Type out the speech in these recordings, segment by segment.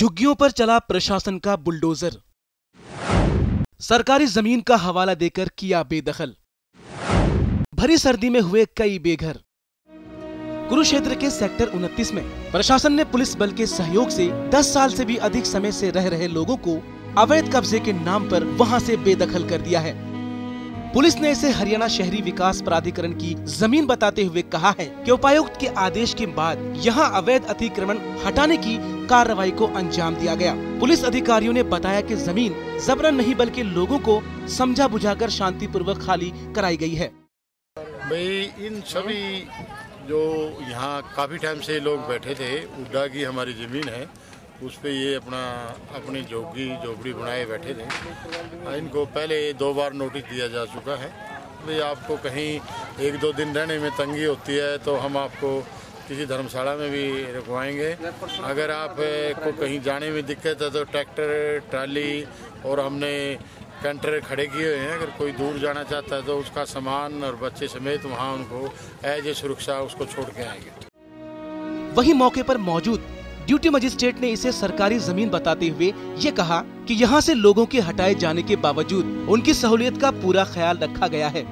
झुग्गियों पर चला प्रशासन का बुलडोजर। सरकारी जमीन का हवाला देकर किया बेदखल। भरी सर्दी में हुए कई बेघर। कुरुक्षेत्र के सेक्टर 29 में प्रशासन ने पुलिस बल के सहयोग से 10 साल से भी अधिक समय से रह रहे लोगों को अवैध कब्जे के नाम पर वहां से बेदखल कर दिया है। पुलिस ने इसे हरियाणा शहरी विकास प्राधिकरण की जमीन बताते हुए कहा है कि उपायुक्त के आदेश के बाद यहां अवैध अतिक्रमण हटाने की कार्रवाई को अंजाम दिया गया। पुलिस अधिकारियों ने बताया कि जमीन जबरन नहीं बल्कि लोगों को समझा बुझाकर शांतिपूर्वक खाली कराई गई है। भाई इन सभी जो यहाँ काफ़ी टाइम से लोग बैठे थे, उड्डा की हमारी ज़मीन है, उस पे ये अपनी झोपड़ी बनाए बैठे थे। इनको पहले 2 बार नोटिस दिया जा चुका है। भाई आपको कहीं 1-2 दिन रहने में तंगी होती है तो हम आपको किसी धर्मशाला में भी रुकवाएंगे। अगर आप को कहीं जाने में दिक्कत है तो ट्रैक्टर, ट्राली और हमने कैंटर खड़े किए हुए हैं। अगर कोई दूर जाना चाहता है तो उसका सामान और बच्चे समेत वहाँ उनको एज ए सुरक्षा उसको छोड़ के आएंगे। वहीं मौके पर मौजूद ड्यूटी मजिस्ट्रेट ने इसे सरकारी जमीन बताते हुए ये कहा कि यहाँ से लोगों के हटाए जाने के बावजूद उनकी सहूलियत का पूरा ख्याल रखा गया है।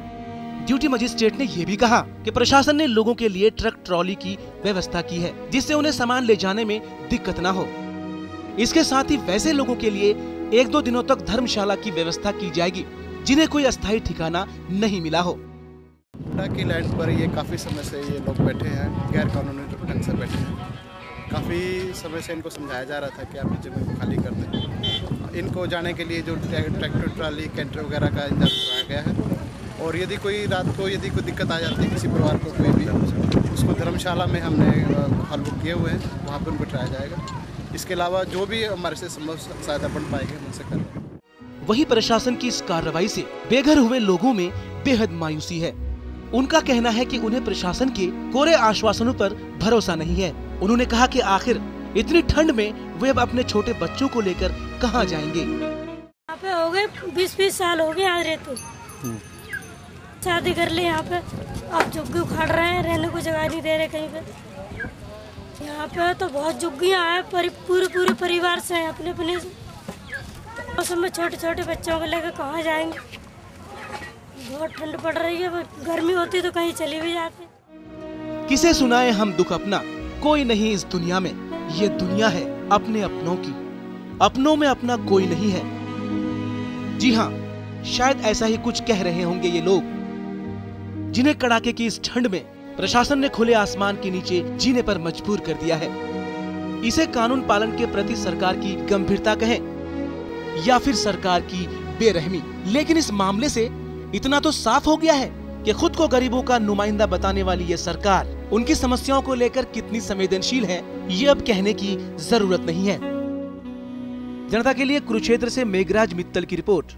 ड्यूटी मजिस्ट्रेट ने ये भी कहा कि प्रशासन ने लोगों के लिए ट्रक ट्रॉली की व्यवस्था की है, जिससे उन्हें सामान ले जाने में दिक्कत न हो। इसके साथ ही वैसे लोगों के लिए 1-2 दिनों तक धर्मशाला की व्यवस्था की जाएगी जिन्हें कोई अस्थायी ठिकाना नहीं मिला हो। की लैंड पर ये काफी समय से ये लोग बैठे हैं, गैर कानूनी ढंग से बैठे हैं। काफी समय से इनको समझाया जा रहा था कि आप जमीन को खाली कर दें। इनको जाने के लिए जो ट्रैक्टर, ट्राली, कैंटर वगैरह का इंतजाम कराया गया है। और यदि कोई रात को कोई दिक्कत आ जाती है किसी परिवार को, कोई भी, उसको धर्मशाला में हमने हॉल बुक किए हुए हैं, वहाँ पर उनको बिठाया जाएगा। इसके अलावा जो भी हमारे से संभव सहायता बन पाएगी हम उनसे करेंगे। वहीं प्रशासन की इस कार्रवाई से बेघर हुए लोगों में बेहद मायूसी है। उनका कहना है कि उन्हें प्रशासन के कोरे आश्वासनों पर भरोसा नहीं है। उन्होंने कहा कि आखिर इतनी ठंड में वे अब अपने छोटे बच्चों को लेकर कहां जाएंगे। यहाँ पे हो गए 20-20 साल हो गए यहाँ रहते। शादी कर ले यहाँ पे, अब झुग्गी उखाड़ रहे हैं, रहने को जगह नहीं दे रहे कहीं पे। यहाँ पे तो बहुत झुग्गियाँ हैं, पूरे परिवार से हैं, अपने मौसम में छोटे छोटे बच्चों को लेकर कहाँ जाएंगे। बहुत ठंड पड़ रही है, गर्मी होती तो कहीं चली भी जाते। किसे सुनाए हम दुख अपना, कोई नहीं इस दुनिया में। ये दुनिया है अपने अपनों की, अपनों में अपना कोई नहीं है। जी हाँ, शायद ऐसा ही कुछ कह रहे होंगे ये लोग, जिन्हें कड़ाके की इस ठंड में प्रशासन ने खुले आसमान के नीचे जीने पर मजबूर कर दिया है। इसे कानून पालन के प्रति सरकार की गंभीरता कहें या फिर सरकार की बेरहमी, लेकिन इस मामले से इतना तो साफ हो गया है कि खुद को गरीबों का नुमाइंदा बताने वाली ये सरकार उनकी समस्याओं को लेकर कितनी संवेदनशील है, ये अब कहने की जरूरत नहीं है। जनता के लिए कुरुक्षेत्र से मेघराज मित्तल की रिपोर्ट।